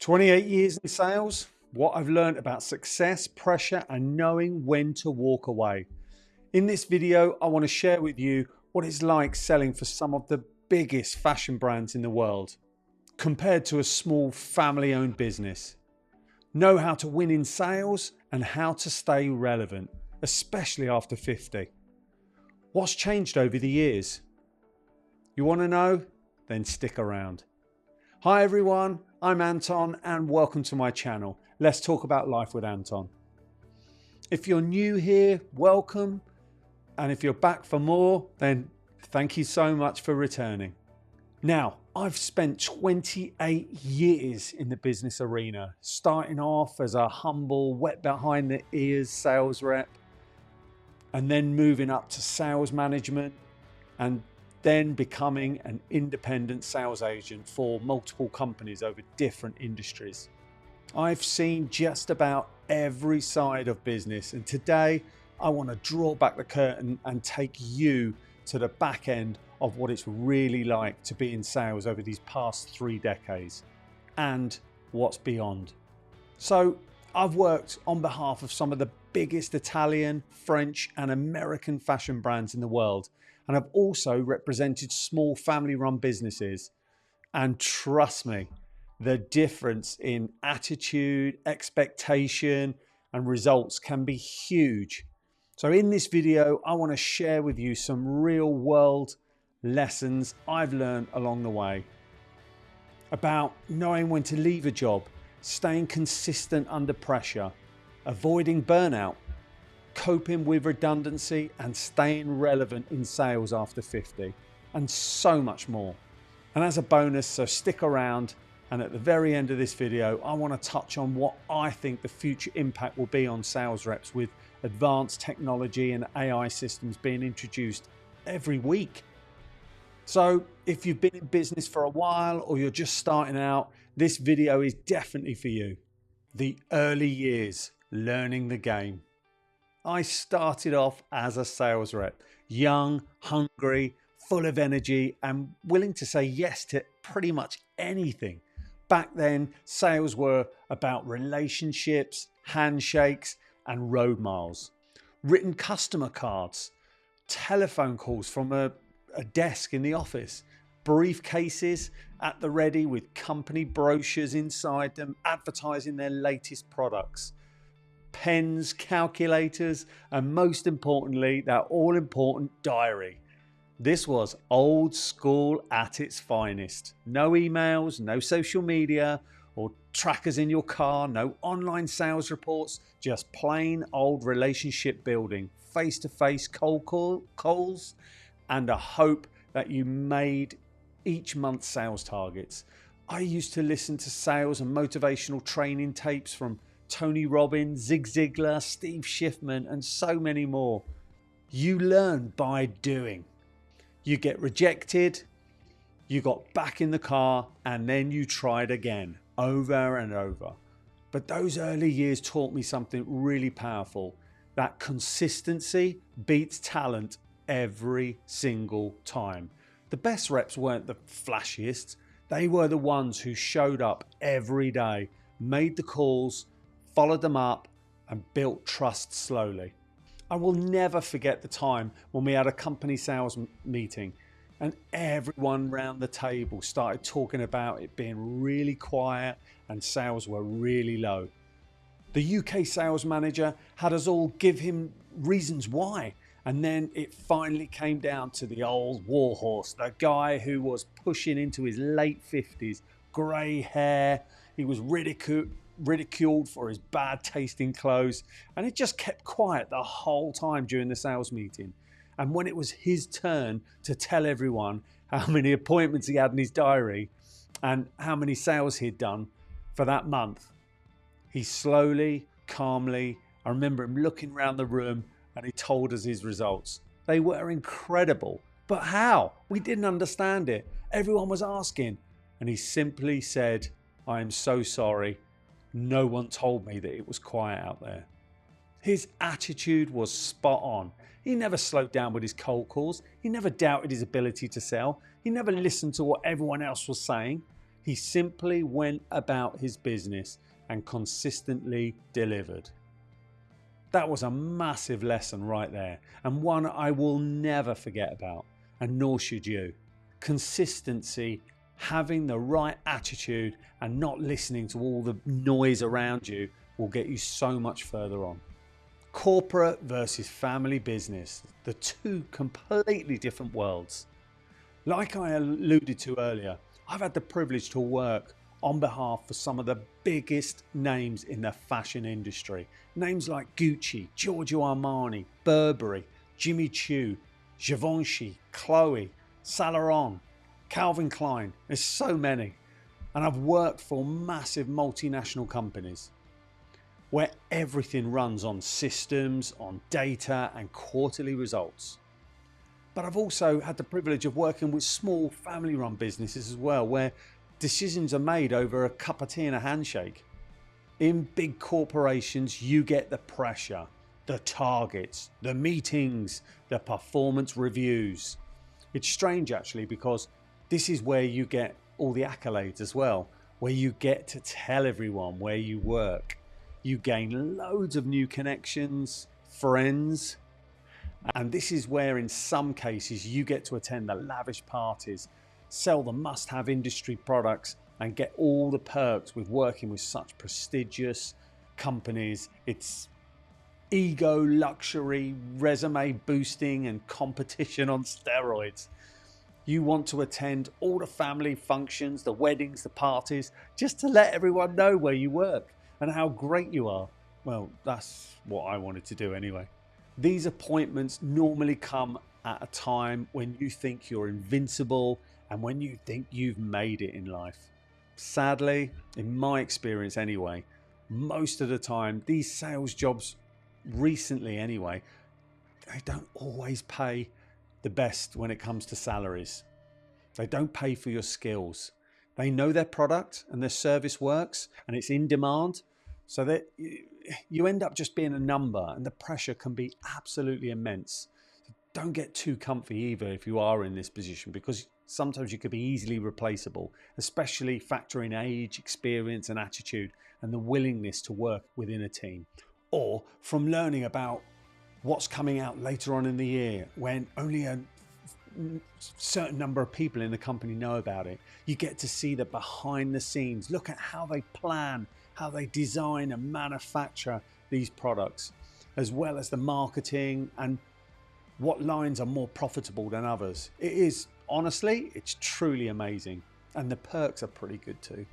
28 years in sales, what I've learned about success, pressure, and knowing when to walk away. In this video, I want to share with you what it's like selling for some of the biggest fashion brands in the world, compared to a small family-owned business. Know how to win in sales and how to stay relevant, especially after 50. What's changed over the years? You want to know? Then stick around. Hi everyone, I'm Anton and welcome to my channel. Let's talk about life with Anton. If you're new here, welcome. And if you're back for more, then thank you so much for returning. Now, I've spent 28 years in the business arena, starting off as a humble, wet behind the ears sales rep, and then moving up to sales management, and then becoming an independent sales agent for multiple companies over different industries. I've seen just about every side of business, and today I want to draw back the curtain and take you to the back end of what it's really like to be in sales over these past 3 decades and what's beyond. So I've worked on behalf of some of the biggest Italian, French and American fashion brands in the world, and I've also represented small family-run businesses. And trust me, the difference in attitude, expectation and results can be huge. So in this video, I want to share with you some real world lessons I've learned along the way about knowing when to leave a job, staying consistent under pressure, avoiding burnout, coping with redundancy and staying relevant in sales after 50, and so much more. And as a bonus, so stick around, and at the very end of this video, I want to touch on what I think the future impact will be on sales reps with advanced technology and AI systems being introduced every week. So if you've been in business for a while or you're just starting out, this video is definitely for you. The early years, learning the game. I started off as a sales rep, young, hungry, full of energy and willing to say yes to pretty much anything. Back then, sales were about relationships, handshakes and road miles, written customer cards, telephone calls from a desk in the office, briefcases at the ready with company brochures inside them advertising their latest products, pens, calculators, and most importantly, that all-important diary. This was old school at its finest. No emails, no social media or trackers in your car, no online sales reports, just plain old relationship building, face-to-face cold calls, and a hope that you made each month's sales targets. I used to listen to sales and motivational training tapes from Tony Robbins, Zig Ziglar, Steve Schiffman, and so many more. You learn by doing. You get rejected, you got back in the car, and then you tried again, over and over. But those early years taught me something really powerful, that consistency beats talent every single time. The best reps weren't the flashiest. They were the ones who showed up every day, made the calls, followed them up and built trust slowly. I will never forget the time when we had a company sales meeting and everyone round the table started talking about it being really quiet and sales were really low. The UK sales manager had us all give him reasons why, and then it finally came down to the old warhorse, the guy who was pushing into his late 50s, grey hair. He was ridiculed for his bad tasting clothes, and it just kept quiet the whole time during the sales meeting. And when it was his turn to tell everyone how many appointments he had in his diary and how many sales he'd done for that month, he slowly, calmly, I remember him looking around the room and he told us his results. They were incredible. But how? We didn't understand it. Everyone was asking. And he simply said, "I am so sorry. No one told me that it was quiet out there." His attitude was spot on. He never slowed down with his cold calls. He never doubted his ability to sell. He never listened to what everyone else was saying. He simply went about his business and consistently delivered. That was a massive lesson right there, and one I will never forget about, and nor should you. Consistency, having the right attitude and not listening to all the noise around you will get you so much further on. Corporate versus family business, the two completely different worlds. Like I alluded to earlier, I've had the privilege to work on behalf for some of the biggest names in the fashion industry. Names like Gucci, Giorgio Armani, Burberry, Jimmy Choo, Givenchy, Chloe, Saint Laurent, Calvin Klein. There's so many. And I've worked for massive multinational companies where everything runs on systems, on data and quarterly results. But I've also had the privilege of working with small family-run businesses as well, where decisions are made over a cup of tea and a handshake. In big corporations, you get the pressure, the targets, the meetings, the performance reviews. It's strange actually, because this is where you get all the accolades as well, where you get to tell everyone where you work. You gain loads of new connections, friends, and this is where in some cases you get to attend the lavish parties, sell the must-have industry products and get all the perks with working with such prestigious companies. It's ego, luxury, resume boosting and competition on steroids. You want to attend all the family functions, the weddings, the parties, just to let everyone know where you work and how great you are. Well, that's what I wanted to do anyway. These appointments normally come at a time when you think you're invincible and when you think you've made it in life. Sadly, in my experience anyway, most of the time, these sales jobs recently anyway, they don't always pay the best when it comes to salaries. They don't pay for your skills. They know their product and their service works and it's in demand, so that you end up just being a number, and the pressure can be absolutely immense. Don't get too comfy either if you are in this position, because sometimes you could be easily replaceable, especially factoring age, experience and attitude and the willingness to work within a team. Or from learning about what's coming out later on in the year when only a certain number of people in the company know about it. You get to see the behind the scenes, look at how they plan, how they design and manufacture these products, as well as the marketing and what lines are more profitable than others. It is, honestly, it's truly amazing. And the perks are pretty good too.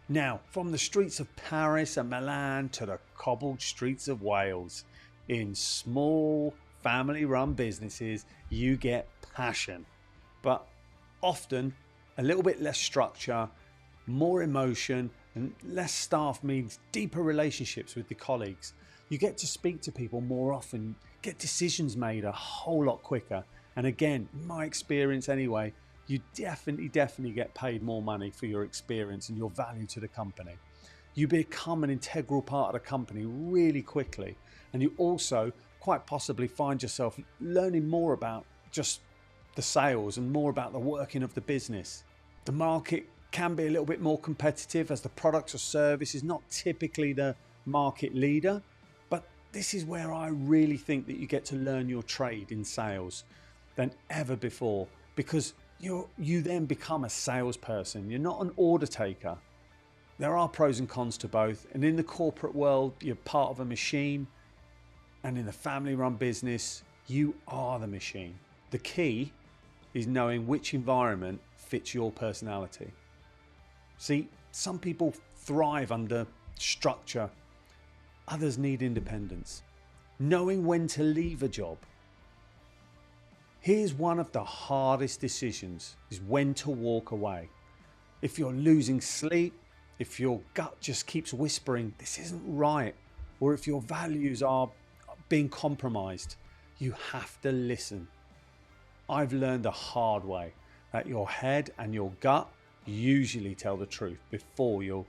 Now, from the streets of Paris and Milan to the cobbled streets of Wales, in small family-run businesses, you get passion, but often a little bit less structure, more emotion, and less staff means deeper relationships with the colleagues. You get to speak to people more often, get decisions made a whole lot quicker. And again, in my experience anyway, you definitely get paid more money for your experience and your value to the company. You become an integral part of the company really quickly. And you also quite possibly find yourself learning more about just the sales and more about the working of the business. The market can be a little bit more competitive as the product or service is not typically the market leader, but this is where I really think that you get to learn your trade in sales than ever before, because you then become a salesperson. You're not an order taker. There are pros and cons to both, and in the corporate world you're part of a machine, and in the family-run business you are the machine. The key is knowing which environment fits your personality. See, some people thrive under structure, others need independence. Knowing when to leave a job. Here's one of the hardest decisions, is when to walk away. If you're losing sleep, if your gut just keeps whispering, this isn't right, or if your values are being compromised, you have to listen. I've learned the hard way that your head and your gut usually tell the truth before your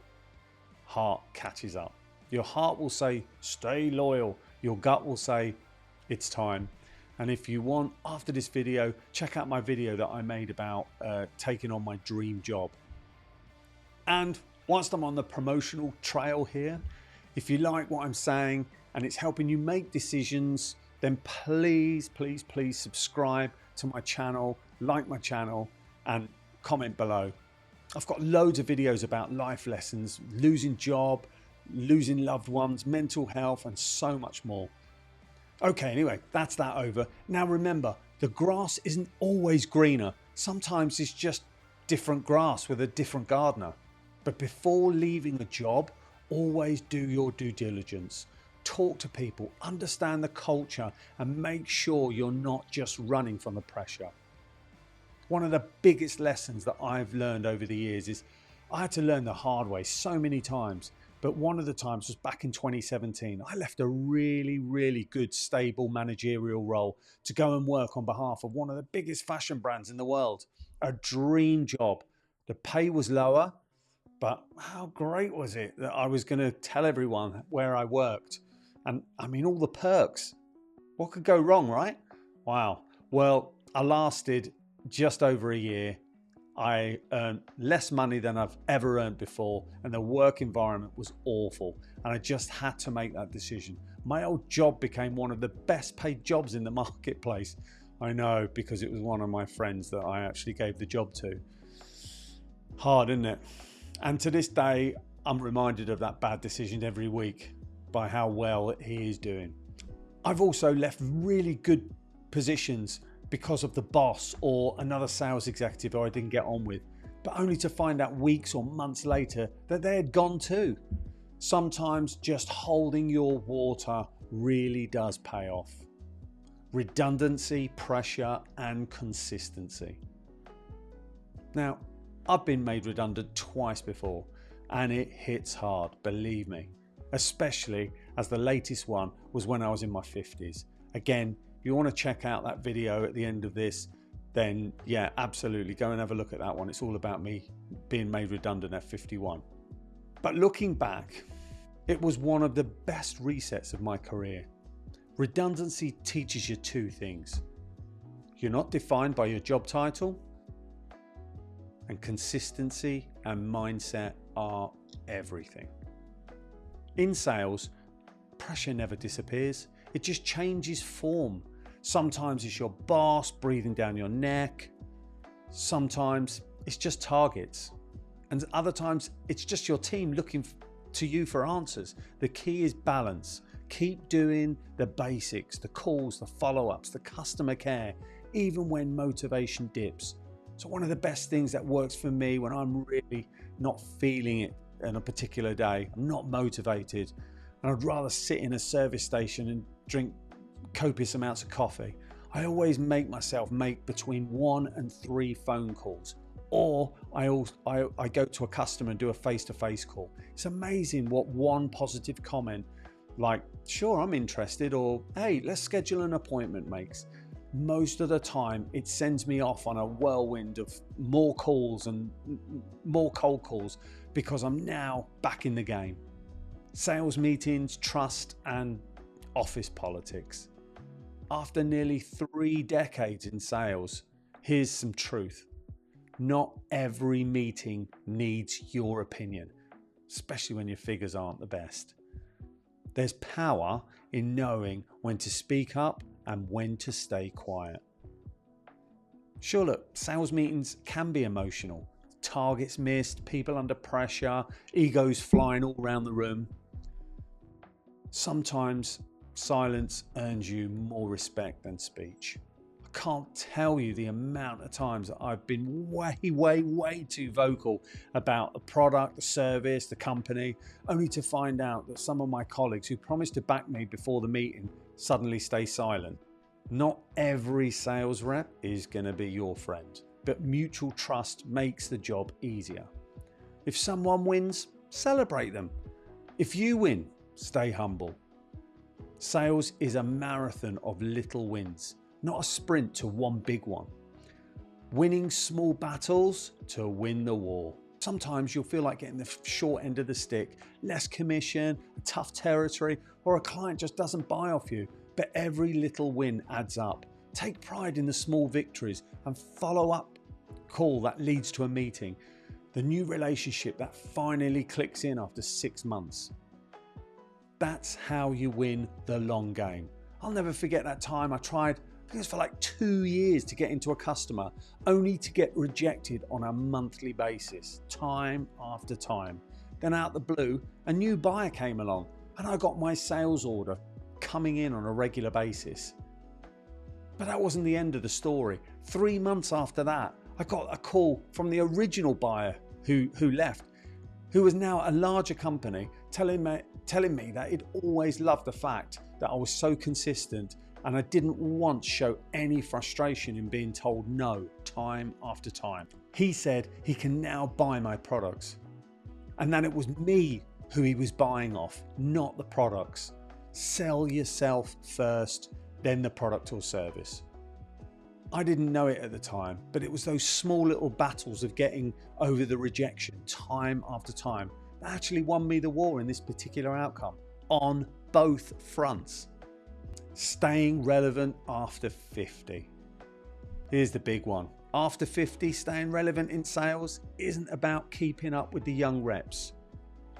heart catches up. Your heart will say, stay loyal. Your gut will say, it's time. And if you want, after this video, check out my video that I made about taking on my dream job. And whilst I'm on the promotional trail here, if you like what I'm saying and it's helping you make decisions, then please subscribe to my channel, like my channel, and comment below. I've got loads of videos about life lessons, losing job, losing loved ones, mental health, and so much more. Okay, anyway, that's that over. Now remember, the grass isn't always greener. Sometimes it's just different grass with a different gardener. But before leaving a job, always do your due diligence. Talk to people, understand the culture, and make sure you're not just running from the pressure. One of the biggest lessons that I've learned over the years is I had to learn the hard way so many times. But one of the times was back in 2017. I left a really good, stable managerial role to go and work on behalf of one of the biggest fashion brands in the world. A dream job. The pay was lower, but how great was it that I was going to tell everyone where I worked? And I mean, all the perks. What could go wrong, right? Wow. Well, I lasted just over a year. I earned less money than I've ever earned before, and the work environment was awful. And I just had to make that decision. My old job became one of the best paid jobs in the marketplace. I know, because it was one of my friends that I actually gave the job to. Hard, isn't it? And to this day, I'm reminded of that bad decision every week by how well he is doing. I've also left really good positions because of the boss or another sales executive who I didn't get on with, but only to find out weeks or months later that they had gone too. Sometimes just holding your water really does pay off. Redundancy, pressure, and consistency. Now, I've been made redundant twice before, and it hits hard, believe me, especially as the latest one was when I was in my 50s. Again, if you want to check out that video at the end of this, then yeah, absolutely go and have a look at that one. It's all about me being made redundant at 51. But looking back, it was one of the best resets of my career. Redundancy teaches you two things. You're not defined by your job title, and consistency and mindset are everything. In sales, pressure never disappears. It just changes form. Sometimes it's your boss breathing down your neck. Sometimes it's just targets. And other times it's just your team looking to you for answers. The key is balance. Keep doing the basics, the calls, the follow-ups, the customer care, even when motivation dips. So one of the best things that works for me when I'm really not feeling it on a particular day, I'm not motivated, and I'd rather sit in a service station and drink copious amounts of coffee, I always make myself make between 1 and 3 phone calls, or I go to a customer and do a face-to-face call. It's amazing what one positive comment like, sure, I'm interested, or hey, let's schedule an appointment makes. Most of the time it sends me off on a whirlwind of more calls and more cold calls because I'm now back in the game. Sales meetings, trust, and office politics. After nearly 3 decades in sales, here's some truth. Not every meeting needs your opinion, especially when your figures aren't the best. There's power in knowing when to speak up and when to stay quiet. Sure, look, sales meetings can be emotional. Targets missed, people under pressure, egos flying all around the room. Sometimes silence earns you more respect than speech. I can't tell you the amount of times that I've been way too vocal about the product, the service, the company, only to find out that some of my colleagues who promised to back me before the meeting suddenly stay silent. Not every sales rep is going to be your friend, but mutual trust makes the job easier. If someone wins, celebrate them. If you win, stay humble. Sales is a marathon of little wins, not a sprint to one big one. Winning small battles to win the war. Sometimes you'll feel like getting the short end of the stick, less commission, a tough territory, or a client just doesn't buy off you. But every little win adds up. Take pride in the small victories and follow up call that leads to a meeting. The new relationship that finally clicks in after 6 months. That's how you win the long game. I'll never forget that time I tried, I think it was for like 2 years, to get into a customer, only to get rejected on a monthly basis, time after time. Then out the blue, a new buyer came along and I got my sales order coming in on a regular basis. But that wasn't the end of the story. 3 months after that, I got a call from the original buyer who left, who was now a larger company, telling me that he'd always loved the fact that I was so consistent and I didn't once show any frustration in being told no time after time. He said he can now buy my products and that it was me who he was buying off, not the products. Sell yourself first, then the product or service. I didn't know it at the time, but it was those small little battles of getting over the rejection time after time that actually won me the war in this particular outcome on both fronts. Staying relevant after 50. Here's the big one. After 50, staying relevant in sales isn't about keeping up with the young reps.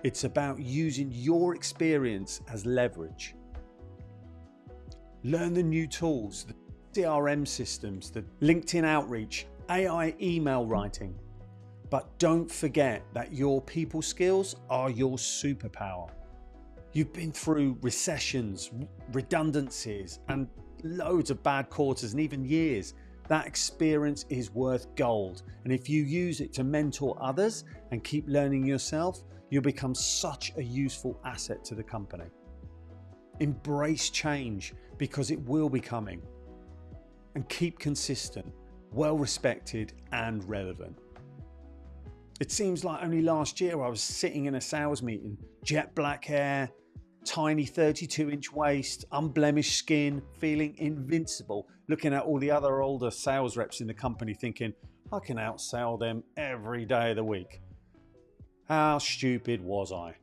It's about using your experience as leverage. Learn the new tools, the CRM systems, the LinkedIn outreach, AI email writing. But don't forget that your people skills are your superpower. You've been through recessions, redundancies, and loads of bad quarters and even years. That experience is worth gold. And if you use it to mentor others and keep learning yourself, you'll become such a useful asset to the company. Embrace change because it will be coming. And keep consistent, well respected and relevant. It seems like only last year I was sitting in a sales meeting, jet black hair, tiny 32-inch waist, unblemished skin, feeling invincible, looking at all the other older sales reps in the company thinking, I can outsell them every day of the week. How stupid was I?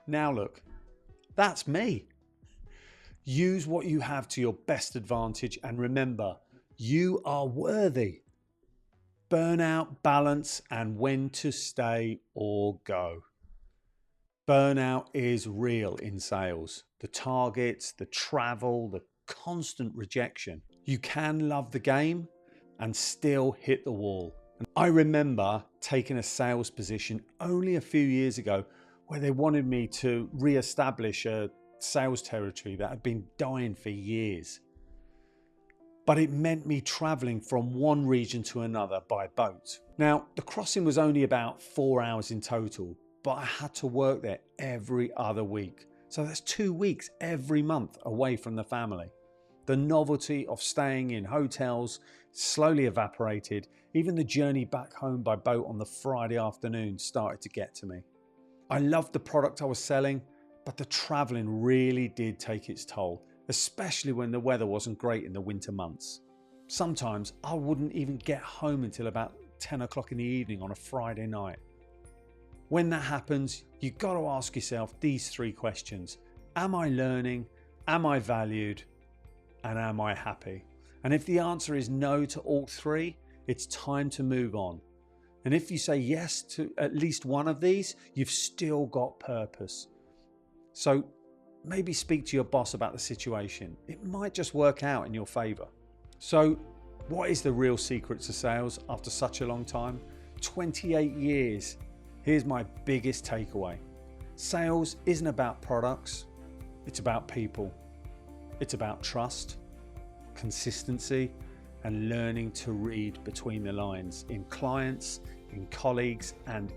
Now look, that's me. Use what you have to your best advantage and remember, you are worthy. Burnout, balance, and when to stay or go. Burnout is real in sales. The targets, the travel, the constant rejection. You can love the game and still hit the wall. And I remember taking a sales position only a few years ago where they wanted me to re-establish a sales territory that had been dying for years. But it meant me traveling from one region to another by boat. Now, the crossing was only about 4 hours in total, but I had to work there every other week. So that's 2 weeks every month away from the family. The novelty of staying in hotels slowly evaporated. Even the journey back home by boat on the Friday afternoon started to get to me. I loved the product I was selling, but the traveling really did take its toll, especially when the weather wasn't great in the winter months. Sometimes I wouldn't even get home until about 10 o'clock in the evening on a Friday night. When that happens, you've got to ask yourself these 3 questions. Am I learning? Am I valued? And am I happy? And if the answer is no to all 3, it's time to move on. And if you say yes to at least one of these, you've still got purpose. So maybe speak to your boss about the situation. It might just work out in your favor. So what is the real secret to sales after such a long time? 28 years. Here's my biggest takeaway. Sales isn't about products. It's about people. It's about trust, consistency, and learning to read between the lines in clients, in colleagues, and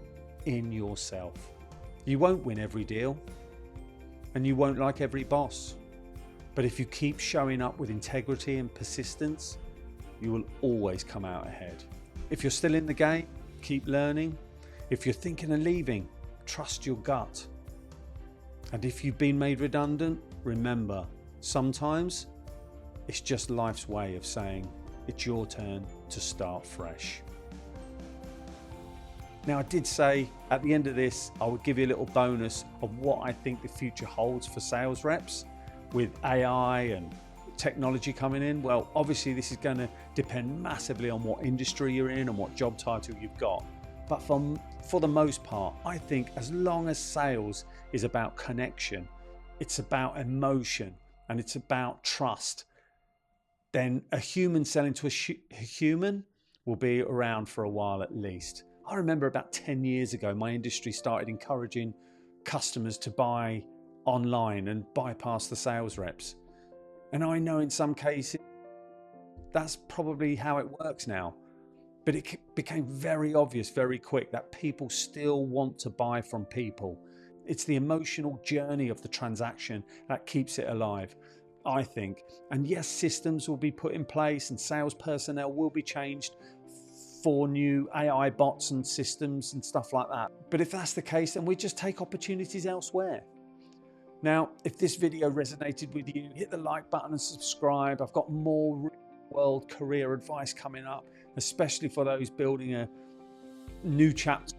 in yourself. You won't win every deal, and you won't like every boss. But if you keep showing up with integrity and persistence, you will always come out ahead. If you're still in the game, keep learning. If you're thinking of leaving, trust your gut. And if you've been made redundant, remember, sometimes it's just life's way of saying it's your turn to start fresh. Now, I did say at the end of this, I would give you a little bonus of what I think the future holds for sales reps with AI and technology coming in. Well, obviously this is going to depend massively on what industry you're in and what job title you've got. But for the most part, I think as long as sales is about connection, it's about emotion, and it's about trust, then a human selling to a human will be around for a while at least. I remember about 10 years ago, my industry started encouraging customers to buy online and bypass the sales reps. And I know in some cases that's probably how it works now. But it became very obvious very quick that people still want to buy from people. It's the emotional journey of the transaction that keeps it alive, I think. And yes, systems will be put in place and sales personnel will be changed for new AI bots and systems and stuff like that. But if that's the case, then we just take opportunities elsewhere. Now, if this video resonated with you, hit the like button and subscribe. I've got more real-world career advice coming up, especially for those building a new chapter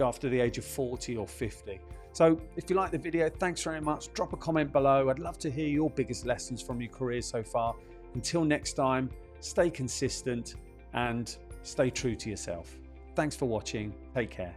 after the age of 40 or 50. So if you like the video, thanks very much. Drop a comment below. I'd love to hear your biggest lessons from your career so far. Until next time, stay consistent and stay true to yourself. Thanks for watching. Take care.